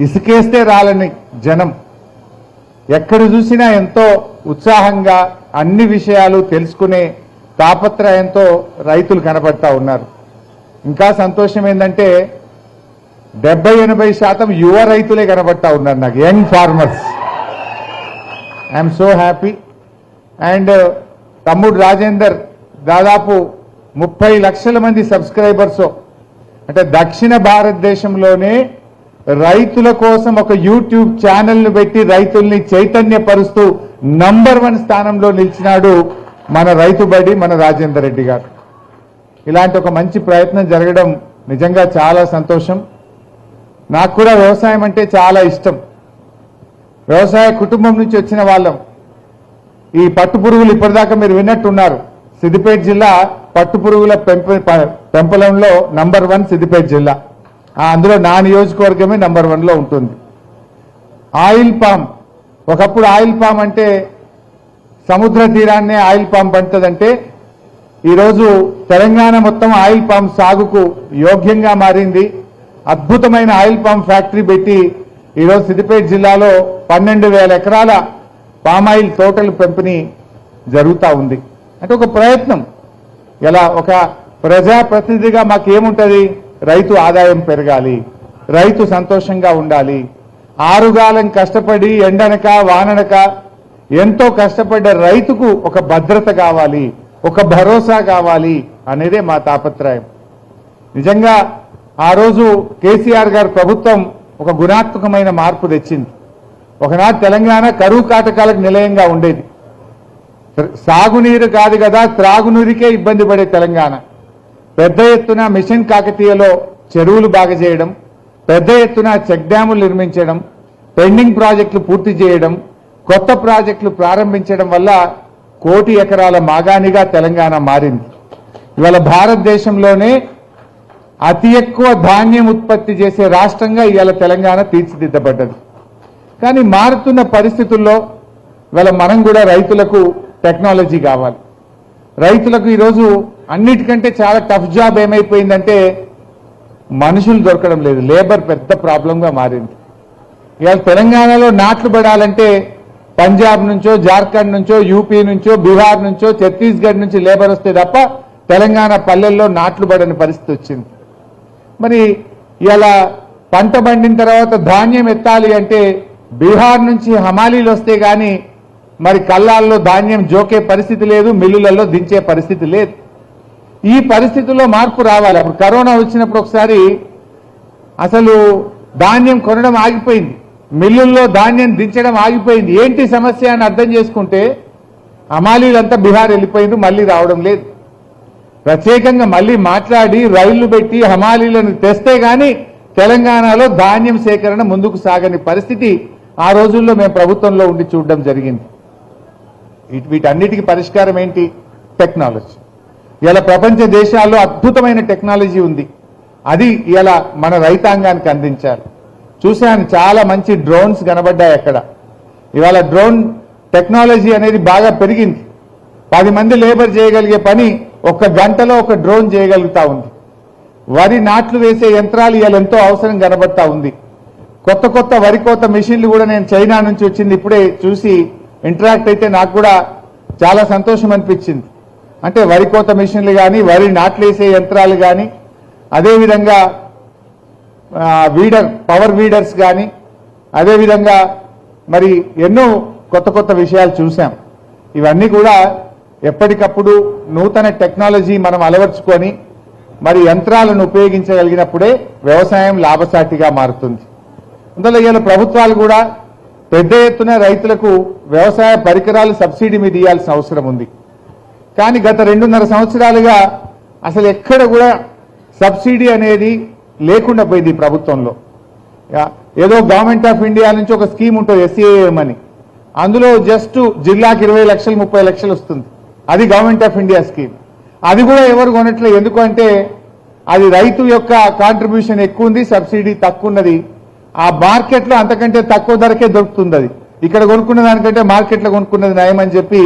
ఇసుకేస్తే రాలని జనం ఎక్కడ చూసినా ఎంతో ఉత్సాహంగా అన్ని విషయాలు తెలుసుకునే తాపత్రయంతో రైతులు కనబడతా ఉన్నారు. ఇంకా సంతోషం ఏంటంటే 70-80% యువ రైతులే కనబడతా ఉన్నారు నాకు, young farmers. I'm so happy. And తమ్ముడు రాజేందర్ దాదాపు 30 లక్షల మంది సబ్స్క్రైబర్స్, అంటే దక్షిణ భారతదేశంలోనే రైతుల కోసం ఒక యూట్యూబ్ ఛానల్ను పెట్టి రైతుల్ని చైతన్యపరుస్తూ నంబర్ 1 స్థానంలో నిలిచినాడు మన రైతు బడి మన రాజేందర్ రెడ్డి గారు. ఇలాంటి ఒక మంచి ప్రయత్నం జరగడం నిజంగా చాలా సంతోషం. నాకు కూడా వ్యవసాయం అంటే చాలా ఇష్టం. వ్యవసాయ కుటుంబం నుంచి వచ్చిన వాళ్ళం. ఈ పట్టుపురుగులు ఇప్పటిదాకా మీరు విన్నట్టున్నారు, సిద్దిపేట జిల్లా పట్టుపురుగుల పెంపలంలో నంబర్ 1 సిద్దిపేట జిల్లా. అందులో నా నియోజకవర్గమే నంబర్ 1లో ఉంటుంది. ఆయిల్ పామ్, ఒకప్పుడు ఆయిల్ పామ్ అంటే సముద్ర తీరాన్నే ఆయిల్ పామ్ పండుతుందంటే ఈరోజు తెలంగాణ మొత్తం ఆయిల్ పామ్ సాగుకు యోగ్యంగా మారింది. అద్భుతమైన ఆయిల్ పామ్ ఫ్యాక్టరీ పెట్టి ఈరోజు సిద్దిపేట జిల్లాలో 12,000 ఎకరాల పామాయిల్ తోటలు పెంపిణీ జరుగుతూ ఉంది. అంటే ఒక ప్రయత్నం. ఇలా ఒక ప్రజాప్రతినిధిగా మాకేముంటుంది, రైతు ఆదాయం పెరగాలి, రైతు సంతోషంగా ఉండాలి, ఆరుగాలం కష్టపడి ఎండనక వాననక ఎంతో కష్టపడ్డ రైతుకు ఒక భద్రత కావాలి, ఒక భరోసా కావాలి అనేదే మా తాపత్రయం. నిజంగా ఆ రోజు కేసీఆర్ గారి ప్రభుత్వం ఒక గుణాత్మకమైన మార్పు తెచ్చింది. ఒకనాడు తెలంగాణ కరువు కాటకాలకు నిలయంగా ఉండేది. సాగునీరు కాదు కదా, త్రాగునీరుకే ఇబ్బంది పడే తెలంగాణ. పెద్ద ఎత్తున మిషన్ కాకతీయలో చెరువులు బాగా చేయడం, పెద్ద ఎత్తున చెక్ డ్యాములు నిర్మించడం, పెండింగ్ ప్రాజెక్టులు పూర్తి చేయడం, కొత్త ప్రాజెక్టులు ప్రారంభించడం వల్ల 1 కోటి ఎకరాల మాగాణిగా తెలంగాణ మారింది. ఇవాళ భారతదేశంలోనే అతి ఎక్కువ ధాన్యం ఉత్పత్తి చేసే రాష్ట్రంగా ఇవాళ తెలంగాణ తీర్చిదిద్దబడ్డది. కానీ మారుతున్న పరిస్థితుల్లో ఇవాళ మనం కూడా రైతులకు టెక్నాలజీ కావాలి. రైతులకు ఈరోజు అన్నిటికంటే చాలా టఫ్ జాబ్ ఏమైపోయిందంటే మనుషులు దొరకడం లేదు. లేబర్ పెద్ద ప్రాబ్లంగా మారింది. ఇవాళ తెలంగాణలో నాట్లు పడాలంటే పంజాబ్ నుంచో, జార్ఖండ్ నుంచో, యూపీ నుంచో, బీహార్ నుంచో, ఛత్తీస్గఢ్ నుంచి లేబర్ వస్తే తప్ప తెలంగాణ పల్లెల్లో నాట్లు పడని పరిస్థితి వచ్చింది. మరి ఇలా పంట పండిన తర్వాత ధాన్యం ఎత్తాలి అంటే బీహార్ నుంచి హమాలీలు వస్తే గాని మరి కల్లాల్లో ధాన్యం జోకే పరిస్థితి లేదు, మిల్లులలో దించే పరిస్థితి లేదు. ఈ పరిస్థితుల్లో మార్పు రావాలి. అప్పుడు కరోనా వచ్చినప్పుడు ఒకసారి అసలు ధాన్యం కొనడం ఆగిపోయింది, మిల్లుల్లో ధాన్యం దించడం ఆగిపోయింది. ఏంటి సమస్య అని అర్థం చేసుకుంటే హమాలీలంతా బీహార్ వెళ్ళిపోయింది, మళ్ళీ రావడం లేదు. ప్రత్యేకంగా మళ్ళీ మాట్లాడి రైళ్లు పెట్టి హమాలీలను తెస్తే గాని తెలంగాణలో ధాన్యం సేకరణ ముందుకు సాగని పరిస్థితి ఆ రోజుల్లో మేము ప్రభుత్వంలో ఉండి చూడడం జరిగింది. వీటన్నిటికీ పరిష్కారం ఏంటి? టెక్నాలజీ. ఇలా ప్రపంచ దేశాల్లో అద్భుతమైన టెక్నాలజీ ఉంది, అది ఇలా మన రైతాంగానికి అందించాలి. చూశాను, చాలా మంచి డ్రోన్స్ కనబడ్డాయి అక్కడ. ఇవాళ డ్రోన్ టెక్నాలజీ అనేది బాగా పెరిగింది. 10 మంది లేబర్ చేయగలిగే పని 1 గంటలో ఒక డ్రోన్ చేయగలుగుతా ఉంది. వరి నాట్లు వేసే యంత్రాలు ఇవాళ ఎంతో అవసరం కనబడతా ఉంది. కొత్త కొత్త వరి కోత మిషన్లు కూడా నేను చైనా నుంచి వచ్చింది ఇప్పుడే చూసి ఇంటరాక్ట్ అయితే నాకు కూడా చాలా సంతోషం అనిపించింది. అంటే వరి కోత మిషన్లు కానీ, వరి నాట్లు వేసే యంత్రాలు కానీ, అదేవిధంగా పవర్ వీడర్స్ కానీ, అదేవిధంగా మరి ఎన్నో కొత్త కొత్త విషయాలు చూసాం. ఇవన్నీ కూడా ఎప్పటికప్పుడు నూతన టెక్నాలజీ మనం అలవర్చుకొని మరి యంత్రాలను ఉపయోగించగలిగినప్పుడే వ్యవసాయం లాభసాటిగా మారుతుంది. అందులో ఇలా ప్రభుత్వాలు కూడా పెద్ద ఎత్తున రైతులకు వ్యవసాయ పరికరాలు సబ్సిడీ మీద ఇవ్వాల్సిన అవసరం ఉంది. కానీ గత 2.5 సంవత్సరాలుగా అసలు ఎక్కడ కూడా సబ్సిడీ అనేది లేకుండా పోయింది ఈ ప్రభుత్వంలో. ఏదో గవర్నమెంట్ ఆఫ్ ఇండియా నుంచి ఒక స్కీమ్ ఉంటుంది SAM అని, అందులో జస్ట్ జిల్లాకి 20 లక్షలు 30 లక్షలు వస్తుంది. అది గవర్నమెంట్ ఆఫ్ ఇండియా స్కీమ్. అది కూడా ఎవరు కొనట్లేదు. ఎందుకంటే అది రైతు యొక్క కాంట్రిబ్యూషన్ ఎక్కువ ఉంది, సబ్సిడీ తక్కువ ఉన్నది. ఆ మార్కెట్లో అంతకంటే తక్కువ ధరకే దొరుకుతుంది. అది ఇక్కడ కొనుక్కున్న దానికంటే మార్కెట్లో కొనుక్కున్నది నయమని చెప్పి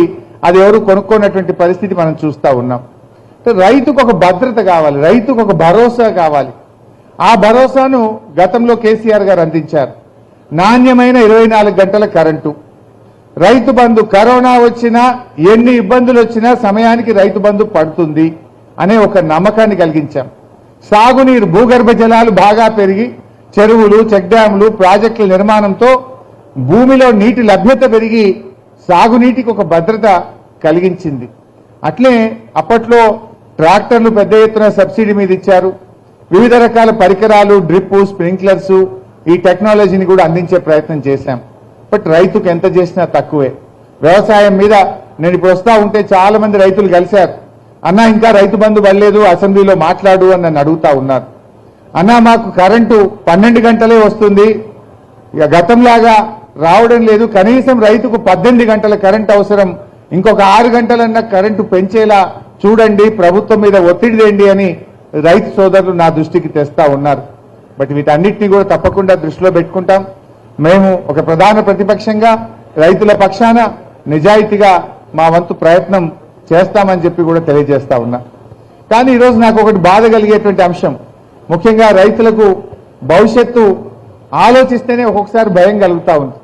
అది ఎవరు కొనుక్కున్నటువంటి పరిస్థితి మనం చూస్తూ ఉన్నాం. రైతుకు ఒక భద్రత కావాలి, రైతుకు ఒక భరోసా కావాలి. ఆ భరోసాను గతంలో కేసీఆర్ గారు అందించారు. నాణ్యమైన 24 గంటల కరెంటు, రైతు బంధు, కరోనా వచ్చినా ఎన్ని ఇబ్బందులు వచ్చినా సమయానికి రైతు బంధు పడుతుంది అనే ఒక నమ్మకాన్ని కలిగించాం. సాగునీరు, భూగర్భ జలాలు బాగా పెరిగి చెరువులు, చెక్ డ్యాంలు, ప్రాజెక్టుల నిర్మాణంతో భూమిలో నీటి లభ్యత పెరిగి సాగునీటికి ఒక భద్రత కలిగించింది. అట్లే అప్పట్లో ట్రాక్టర్లు పెద్ద ఎత్తున సబ్సిడీ మీద ఇచ్చారు. వివిధ రకాల పరికరాలు, డ్రిప్, స్ప్రింక్లర్స్, ఈ టెక్నాలజీని కూడా అందించే ప్రయత్నం చేశాం. బట్ రైతుకు ఎంత చేసినా తక్కువే. వ్యవసాయం మీద నేను ఇప్పుడు వస్తా ఉంటే చాలా మంది రైతులు కలిశారు. అన్నా ఇంకా రైతు బంధు పడలేదు, అసెంబ్లీలో మాట్లాడు అని నన్ను అడుగుతా ఉన్నారు. అన్నా మాకు కరెంటు 12 గంటలే వస్తుంది, ఇక గతంలాగా రావడం లేదు, కనీసం రైతుకు 18 గంటల కరెంటు అవసరం, ఇంకొక 6 గంటలన్నా కరెంటు పెంచేలా చూడండి, ప్రభుత్వం మీద ఒత్తిడి తేండి అని రైతు సోదరులు నా దృష్టికి తెస్తా ఉన్నారు. బట్ వీటన్నిటినీ కూడా తప్పకుండా దృష్టిలో పెట్టుకుంటాం. మేము ఒక ప్రధాన ప్రతిపక్షంగా రైతుల పక్షాన నిజాయితీగా మా వంతు ప్రయత్నం చేస్తామని చెప్పి కూడా తెలియజేస్తా ఉన్నా. కానీ ఈరోజు నాకు ఒకటి బాధ కలిగేటువంటి అంశం, ముఖ్యంగా రైతులకు భవిష్యత్తు ఆలోచిస్తేనే ఒక్కొక్కసారి భయం కలుగుతా ఉంది.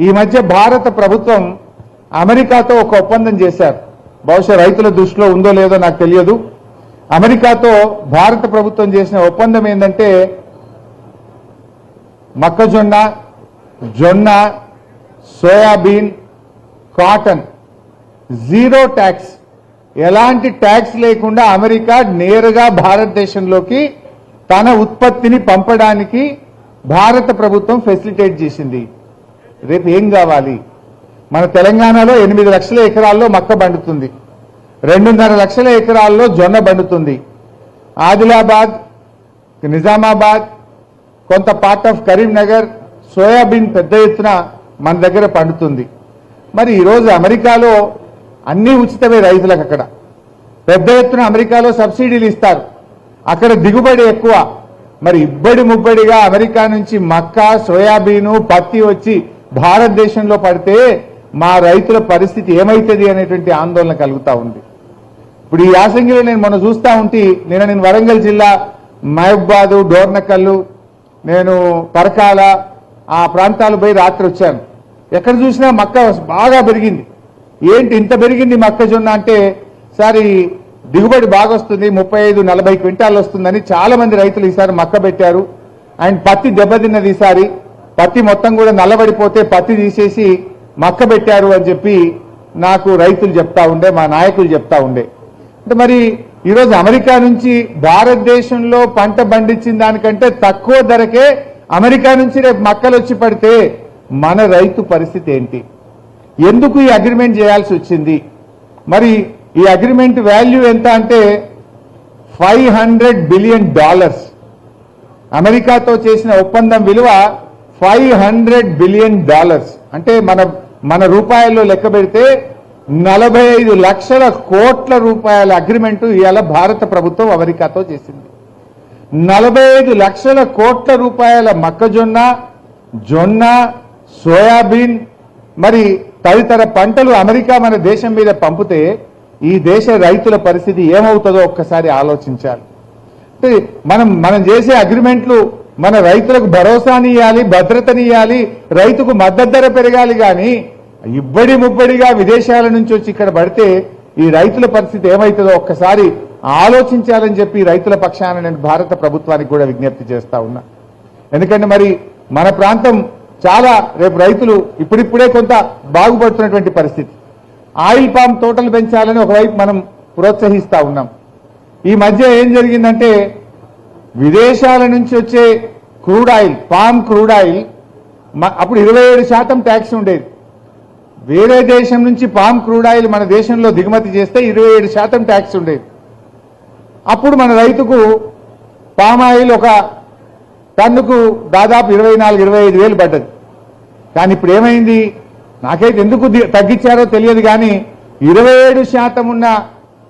ఈ మధ్య భారత ప్రభుత్వం అమెరికాతో ఒక ఒప్పందం చేశారు. బహుశా రైతుల దృష్టిలో ఉందో లేదో నాకు తెలియదు. అమెరికాతో భారత ప్రభుత్వం చేసిన ఒప్పందం ఏంటంటే మొక్కజొన్న, జొన్న, సోయాబీన్, కాటన్ జీరో ట్యాక్స్, ఎలాంటి ట్యాక్స్ లేకుండా అమెరికా నేరుగా భారతదేశంలోకి తన ఉత్పత్తిని పంపడానికి భారత ప్రభుత్వం ఫెసిలిటేట్ చేసింది. రేపు ఏం కావాలి? మన తెలంగాణలో 8 లక్షల ఎకరాల్లో మక్క పండుతుంది, 2.5 లక్షల ఎకరాల్లో జొన్న పండుతుంది. ఆదిలాబాద్, నిజామాబాద్, కొంత పార్ట్ ఆఫ్ కరీంనగర్ సోయాబీన్ పెద్ద ఎత్తున మన దగ్గర పండుతుంది. మరి ఈరోజు అమెరికాలో అన్ని ఉచితమే రైతులకు. అక్కడ పెద్ద ఎత్తున అమెరికాలో సబ్సిడీలు ఇస్తారు, అక్కడ దిగుబడి ఎక్కువ. మరి ఇబ్బడి ముబ్బడిగా అమెరికా నుంచి మక్క, సోయాబీను, పత్తి వచ్చి భారతదేశంలో పడితే మా రైతుల పరిస్థితి ఏమైతుంది అనేటువంటి ఆందోళన కలుగుతా ఉంది. ఇప్పుడు ఈ యాసంగిలో నేను మొన్న చూస్తా ఉంటే, నేను వరంగల్ జిల్లా మహబూబాదు, డోర్నకల్లు, నేను పరకాల ఆ ప్రాంతాలు పోయి రాత్రి వచ్చాను. ఎక్కడ చూసినా మక్క బాగా పెరిగింది. ఏంటి ఇంత పెరిగింది మొక్కజొన్న అంటే, సార్ ఈ దిగుబడి బాగా వస్తుంది, 35-40 క్వింటాలు వస్తుందని చాలా మంది రైతులు ఈసారి మక్క పెట్టారు. అండ్ పత్తి దెబ్బతిన్నది, ఈసారి పత్తి మొత్తం కూడా నల్లబడిపోతే పత్తి తీసేసి మక్క పెట్టారు అని చెప్పి నాకు రైతులు చెప్తా ఉండే, మా నాయకులు చెప్తా ఉండే. అంటే మరి ఈరోజు అమెరికా నుంచి భారతదేశంలో పంట పండించిన దానికంటే తక్కువ ధరకే అమెరికా నుంచి రేపు మక్కలు వచ్చి పడితే మన రైతు పరిస్థితి ఏంటి? ఎందుకు ఈ అగ్రిమెంట్ చేయాల్సి వచ్చింది? మరి ఈ అగ్రిమెంట్ వాల్యూ ఎంత అంటే $500 బిలియన్. అమెరికాతో చేసిన ఒప్పందం విలువ $500 బిలియన్. అంటే మన రూపాయల్లో లెక్క పెడితే 45 లక్షల కోట్ల రూపాయల అగ్రిమెంటు ఇవాళ భారత ప్రభుత్వం అమెరికాతో చేసింది. 45 లక్షల కోట్ల రూపాయల మొక్కజొన్న, జొన్న, సోయాబీన్ మరి తదితర పంటలు అమెరికా మన దేశం మీద పంపితే ఈ దేశ రైతుల పరిస్థితి ఏమవుతుందో ఒక్కసారి ఆలోచించాలి. మనం చేసే అగ్రిమెంట్లు మన రైతులకు భరోసానియాలి, భద్రతనియాలి, రైతుకు మద్దతు ధర పెరగాలి. కానీ ఇబ్బడి ముబ్బడిగా విదేశాల నుంచి వచ్చి ఇక్కడ పడితే ఈ రైతుల పరిస్థితి ఏమవుతుందో ఒక్కసారి ఆలోచించాలని చెప్పి రైతుల పక్షాన నేను భారత ప్రభుత్వానికి కూడా విజ్ఞప్తి చేస్తా ఉన్నా. ఎందుకంటే మరి మన ప్రాంతం చాలా రేపు రైతులు ఇప్పుడిప్పుడే కొంత బాగుపడుతున్నటువంటి పరిస్థితి. ఆయిల్ పామ్ తోటలు పెంచాలని ఒకవైపు మనం ప్రోత్సహిస్తా ఉన్నాం. ఈ మధ్య ఏం జరిగిందంటే విదేశాల నుంచి వచ్చే crude oil, palm crude oil అప్పుడు 27% ట్యాక్స్ ఉండేది. వేరే దేశం నుంచి పామ్ క్రూడ్ ఆయిల్ మన దేశంలో దిగుమతి చేస్తే 27% ట్యాక్స్ ఉండేది. అప్పుడు మన రైతుకు పామ్ ఆయిల్ ఒక టన్నుకు దాదాపు 24-25 వేలు పడ్డది. కానీ ఇప్పుడు ఏమైంది? నాకైతే ఎందుకు తగ్గించారో తెలియదు, కానీ 27% ఉన్న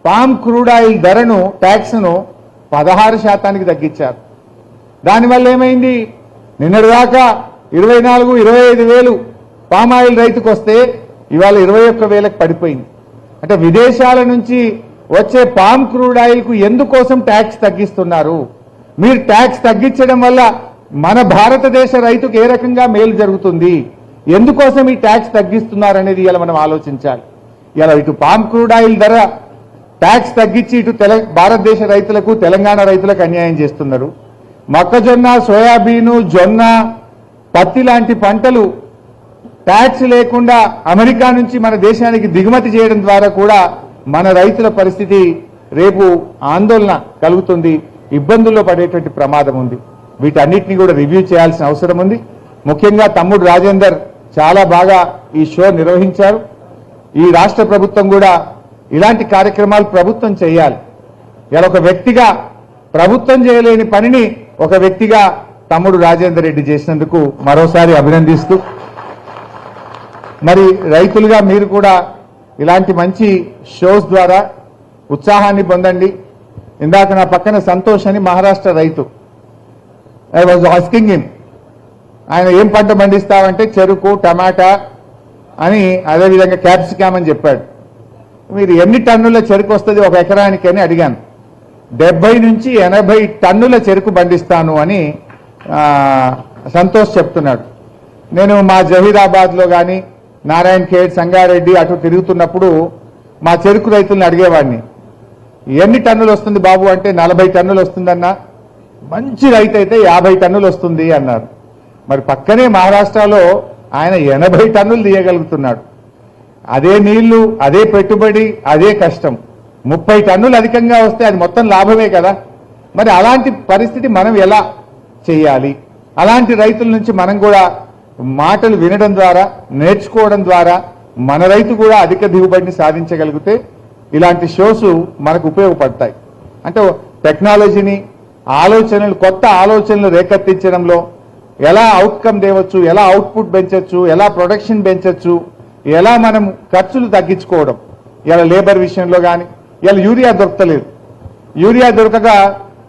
పామ్ క్రూడ్ ఆయిల్ ధరను, ట్యాక్స్ను 16% తగ్గించారు. దానివల్ల ఏమైంది? నిన్నటిదాకా 24-25 వేలు పామ్ ఆయిల్ రైతుకు వస్తే ఇవాళ 21 వేలకు పడిపోయింది. అంటే విదేశాల నుంచి వచ్చే పామ్ క్రూడ్ ఆయిల్ కు ఎందుకోసం ట్యాక్స్ తగ్గిస్తున్నారు? మీరు ట్యాక్స్ తగ్గించడం వల్ల మన భారతదేశ రైతుకు ఏ రకంగా మేలు జరుగుతుంది, ఎందుకోసం ఈ ట్యాక్స్ తగ్గిస్తున్నారనేది ఇలా మనం ఆలోచించాలి. ఇలా ఇటు పామ్ క్రూడ్ ఆయిల్ ధర ట్యాక్స్ తగ్గించి ఇటు భారతదేశ రైతులకు తెలంగాణ రైతులకు అన్యాయం చేస్తున్నారు. మొక్కజొన్న, సోయాబీను, జొన్న, పత్తి లాంటి పంటలు ట్యాక్స్ లేకుండా అమెరికా నుంచి మన దేశానికి దిగుమతి చేయడం ద్వారా కూడా మన రైతుల పరిస్థితి రేపు ఆందోళన కలుగుతుంది, ఇబ్బందుల్లో పడేటువంటి ప్రమాదం ఉంది. వీటన్నిటిని కూడా రివ్యూ చేయాల్సిన అవసరం ఉంది. ముఖ్యంగా తమ్ముడు రాజేందర్ చాలా బాగా ఈ షో నిర్వహించారు. ఈ రాష్ట్ర ప్రభుత్వం కూడా ఇలాంటి కార్యక్రమాలు ప్రభుత్వం చేయాలి. ఇలా ఒక వ్యక్తిగా ప్రభుత్వం చేయలేని పనిని ఒక వ్యక్తిగా తమ్ముడు రాజేందర్ రెడ్డి చేసినందుకు మరోసారి అభినందిస్తూ, మరి రైతులుగా మీరు కూడా ఇలాంటి మంచి షోస్ ద్వారా ఉత్సాహాన్ని పొందండి. ఇందాక నా పక్కన సంతోష్ అని మహారాష్ట్ర రైతు, ఐ వాజ్ ఆస్కింగ్ హిమ్, ఆయన ఏం పంట పండిస్తామంటే చెరుకు, టమాటా అని, అదేవిధంగా క్యాప్సికమ్ అని చెప్పాడు. మీరు ఎన్ని టన్నుల చెరుకు వస్తుంది ఒక ఎకరానికి అని అడిగాను. 70 నుంచి 80 టన్నుల చెరుకు పండిస్తాను అని సంతోష్ చెప్తున్నాడు. నేను మా జహీరాబాద్లో కానీ నారాయణ ఖేడ్, సంగారెడ్డి అటు తిరుగుతున్నప్పుడు మా చెరుకు రైతులను అడిగేవాడిని, ఎన్ని టన్నులు వస్తుంది బాబు అంటే 40 టన్నులు వస్తుందన్నా, మంచి రైతు అయితే 50 టన్నులు వస్తుంది అన్నారు. మరి పక్కనే మహారాష్ట్రలో ఆయన 80 టన్నులు తీయగలుగుతున్నాడు. అదే నీళ్లు, అదే పెట్టుబడి, అదే కష్టం. 30 టన్నులు అధికంగా వస్తే అది మొత్తం లాభమే కదా. మరి అలాంటి పరిస్థితి మనం ఎలా చేయాలి? అలాంటి రైతుల నుంచి మనం కూడా మాటలు వినడం ద్వారా, నేర్చుకోవడం ద్వారా మన రైతు కూడా అధిక దిగుబడిని సాధించగలిగితే ఇలాంటి షోస్ మనకు ఉపయోగపడతాయి. అంటే టెక్నాలజీని, ఆలోచనలు, కొత్త ఆలోచనలు రేకెత్తించడంలో ఎలా అవుట్కమ్ తేవచ్చు, ఎలా అవుట్పుట్ పెంచవచ్చు, ఎలా ప్రొడక్షన్ పెంచవచ్చు, ఎలా మనం ఖర్చులు తగ్గించుకోవడం. ఇలా లేబర్ విషయంలో కానీ, ఇలా యూరియా దొరకలేదు. యూరియా దొరకక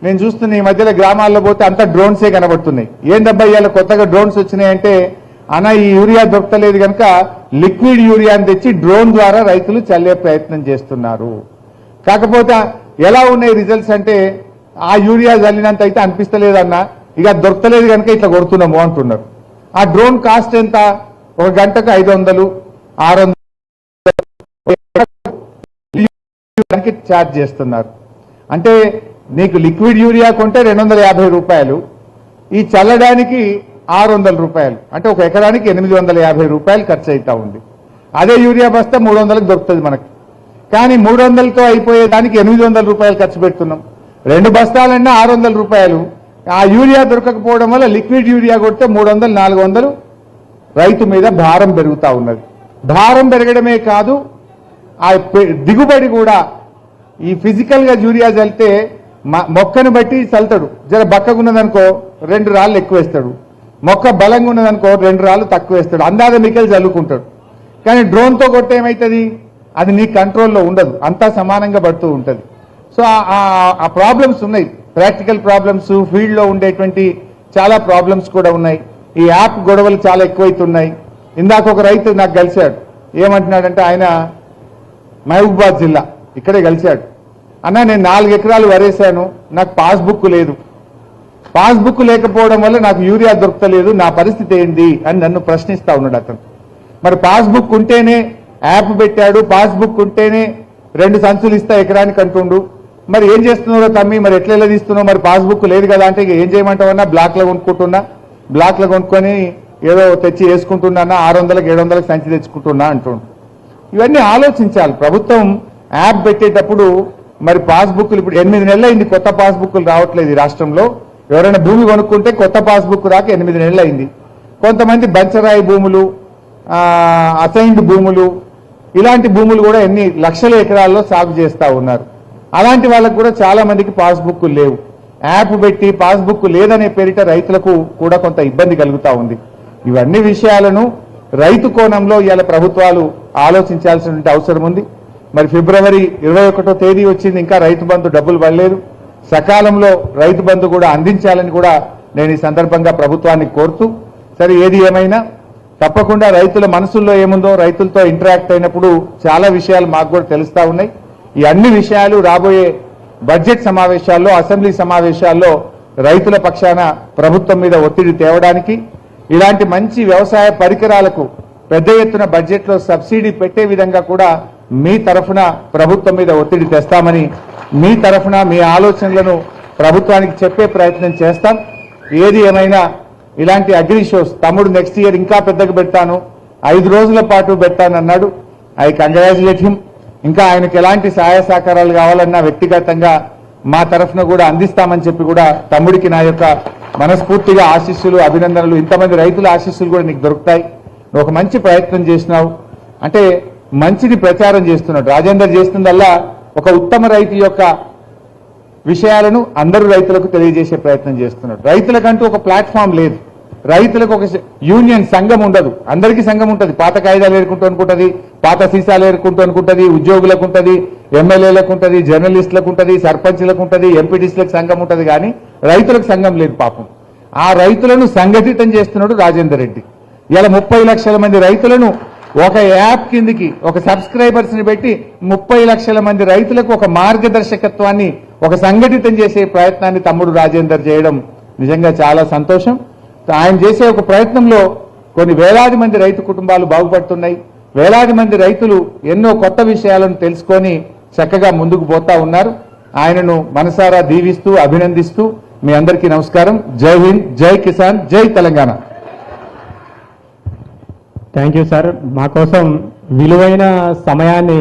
నేను చూస్తున్న ఈ మధ్యలో గ్రామాల్లో పోతే అంతా డ్రోన్సే కనబడుతున్నాయి. ఏందబ్బా ఇలా కొత్తగా డ్రోన్స్ వచ్చినాయంటే, అన్న ఈ యూరియా దొరకలేదు కనుక లిక్విడ్ యూరియాని తెచ్చి డ్రోన్ ద్వారా రైతులు చల్లే ప్రయత్నం చేస్తున్నారు. కాకపోతే ఎలా ఉన్నాయి రిజల్ట్స్ అంటే, ఆ యూరియా చల్లినంత అయితే అనిపిస్తలేదన్న, ఇక దొరకలేదు కనుక ఇట్లా కొడుతున్నాము అంటున్నారు. ఆ డ్రోన్ కాస్ట్ ఎంత? ఒక గంటకు 500, 600 ఛార్జ్ చేస్తున్నారు. అంటే నీకు లిక్విడ్ యూరియా కొంటే 250 రూపాయలు, ఈ చల్లడానికి 600 రూపాయలు, అంటే ఒక ఎకరానికి 850 రూపాయలు ఖర్చు అవుతా ఉంది. అదే యూరియా బస్తా 300కి దొరుకుతుంది మనకి. కానీ 300తో అయిపోయేదానికి 800 రూపాయలు ఖర్చు పెడుతున్నాం. 2 బస్తాలన్నా 600 రూపాయలు. ఆ యూరియా దొరకకపోవడం వల్ల లిక్విడ్ యూరియా కొడితే 300, 400 రైతు మీద భారం పెరుగుతూ ఉన్నది. భారం పెరగడమే కాదు, ఆ దిగుబడి కూడా. ఈ ఫిజికల్ గా యూరియా చల్లితే మొక్కను బట్టి చల్తాడు. జర బక్కగున్నదనుకో 2 రాళ్ళు ఎక్కువ వేస్తాడు, మొక్క బలంగా ఉన్నదనుకో 2 రాళ్ళు తక్కువ వేస్తాడు, అందాద మికలు చల్లుకుంటాడు. కానీ డ్రోన్తో కొట్టే ఏమవుతుంది, అది నీ కంట్రోల్లో ఉండదు, అంతా సమానంగా పడుతూ ఉంటుంది. సో ఆ ప్రాబ్లమ్స్ ఉన్నాయి, ప్రాక్టికల్ ప్రాబ్లమ్స్, ఫీల్డ్లో ఉండేటువంటి చాలా ప్రాబ్లమ్స్ కూడా ఉన్నాయి. ఈ యాప్ గొడవలు చాలా ఎక్కువైతున్నాయి. ఇందాక ఒక రైతు నాకు కలిశాడు, ఏమంటున్నాడంటే ఆయన మహబూబాబాద్ జిల్లా ఇక్కడే కలిశాడు. అన్న నేను 4 ఎకరాలు వరేశాను, నాకు పాస్బుక్ లేదు, పాస్బుక్ లేకపోవడం వల్ల నాకు యూరియా దొరకలేదు, నా పరిస్థితి ఏంటి అని నన్ను ప్రశ్నిస్తా ఉన్నాడు అతను. మరి పాస్బుక్ ఉంటేనే యాప్ పెట్టాడు, పాస్బుక్ ఉంటేనే 2 సంచులు ఇస్తా ఎకరానికి అంటుండు. మరి ఏం చేస్తున్నారో తమ్మి, మరి ఎట్లా తీస్తున్నావు, మరి పాస్బుక్ లేదు కదా అంటే ఏం చేయమంటావన్నా, బ్లాక్లో కొనుక్కుంటున్నా, బ్లాక్లో కొనుక్కొని ఏదో తెచ్చి వేసుకుంటున్నా, 600కి 700కి సంచి తెచ్చుకుంటున్నా అంటుండు. ఇవన్నీ ఆలోచించాలి. ప్రభుత్వం యాప్ పెట్టేటప్పుడు మరి పాస్బుక్లు ఇప్పుడు 8 నెలలు అయింది, కొత్త పాస్బుక్లు రావట్లేదు ఈ రాష్ట్రంలో. ఎవరైనా భూమి కొనుక్కుంటే కొత్త పాస్బుక్ రాక 8 నెలలు అయింది. కొంతమంది బంచరాయి భూములు, అసైన్డ్ భూములు, ఇలాంటి భూములు కూడా ఎన్ని లక్షల ఎకరాల్లో సాగు చేస్తూ ఉన్నారు. అలాంటి వాళ్ళకు కూడా చాలా మందికి పాస్బుక్ లేవు. యాప్ పెట్టి పాస్బుక్ లేదనే పేరిట రైతులకు కూడా కొంత ఇబ్బంది కలుగుతూ ఉంది. ఇవన్నీ విషయాలను రైతు కోణంలో ఇవాళ ప్రభుత్వాలు ఆలోచించాల్సిన అవసరం ఉంది. మరి ఫిబ్రవరి 21వ తేదీ వచ్చింది, ఇంకా రైతు బంధు డబ్బులు పడలేదు. సకాలంలో రైతు బంధు కూడా అందించాలని కూడా నేను ఈ సందర్భంగా ప్రభుత్వాన్ని కోరుతూ, సరే ఏది ఏమైనా తప్పకుండా రైతుల మనసుల్లో ఏముందో, రైతులతో ఇంటరాక్ట్ అయినప్పుడు చాలా విషయాలు మాకు కూడా తెలుస్తా ఉన్నాయి. ఈ అన్ని విషయాలు రాబోయే బడ్జెట్ సమావేశాల్లో, అసెంబ్లీ సమావేశాల్లో రైతుల పక్షాన ప్రభుత్వం మీద ఒత్తిడి తేవడానికి, ఇలాంటి మంచి వ్యవసాయ పరికరాలకు పెద్ద ఎత్తున బడ్జెట్లో సబ్సిడీ పెట్టే విధంగా కూడా మీ తరఫున ప్రభుత్వం మీద ఒత్తిడి తెస్తామని, మీ తరఫున మీ ఆలోచనలను ప్రభుత్వానికి చెప్పే ప్రయత్నం చేస్తాం. ఏది ఏమైనా ఇలాంటి అగ్రి షోస్ తమ్ముడు నెక్స్ట్ ఇయర్ ఇంకా పెద్దగా పెడతాను, 5 రోజుల పాటు పెడతానన్నాడు. I congratulate him. ఇంకా ఆయనకు ఎలాంటి సహాయ సహకారాలు కావాలన్నా వ్యక్తిగతంగా మా తరఫున కూడా అందిస్తామని చెప్పి కూడా తమ్ముడికి నా యొక్క మనస్ఫూర్తిగా ఆశీస్సులు, అభినందనలు. ఇంతమంది రైతుల ఆశీస్సులు కూడా నీకు దొరుకుతాయి. నువ్వు ఒక మంచి ప్రయత్నం చేసినావు, అంటే మంచిని ప్రచారం చేస్తున్నాడు. రాజేందర్ చేస్తుందల్లా ఒక ఉత్తమ రైతు యొక్క విషయాలను అందరూ రైతులకు తెలియజేసే ప్రయత్నం చేస్తున్నాడు. రైతులకంటూ ఒక ప్లాట్ఫామ్ లేదు, రైతులకు ఒక యూనియన్ సంఘం ఉండదు. అందరికీ సంఘం ఉంటుంది, పాత కాయిదాలు ఏరుకుంటూ అనుకుంటుంది, పాత సీసాలు ఏరుకుంటూ అనుకుంటుంది, ఉద్యోగులకు ఉంటుంది, ఎమ్మెల్యేలకు ఉంటుంది, జర్నలిస్టులకు ఉంటుంది, సర్పంచ్లకు ఉంటుంది, ఎంపీటీసీలకు సంఘం ఉంటుంది, కానీ రైతులకు సంఘం లేదు పాపం. ఆ రైతులను సంఘటితం చేస్తున్నాడు రాజేందర్ రెడ్డి. ఇలా 30 లక్షల మంది రైతులను ఒక యాప్ కిందికి, ఒక సబ్స్క్రైబర్స్ ని పెట్టి 30 లక్షల మంది రైతులకు ఒక మార్గదర్శకత్వాన్ని, ఒక సంఘటితం చేసే ప్రయత్నాన్ని తమ్ముడు రాజేందర్ చేయడం నిజంగా చాలా సంతోషం. ఆయన చేసే ఒక ప్రయత్నంలో కొన్ని వేలాది మంది రైతు కుటుంబాలు బాగుపడుతున్నాయి. వేలాది మంది రైతులు ఎన్నో కొత్త విషయాలను తెలుసుకొని చక్కగా ముందుకు పోతా ఉన్నారు. ఆయనను మనసారా దీవిస్తూ అభినందిస్తూ మీ అందరికీ నమస్కారం. జై హింద్, జై కిసాన్, జై తెలంగాణ. థ్యాంక్ యూ సార్, మా కోసం విలువైన సమయాన్ని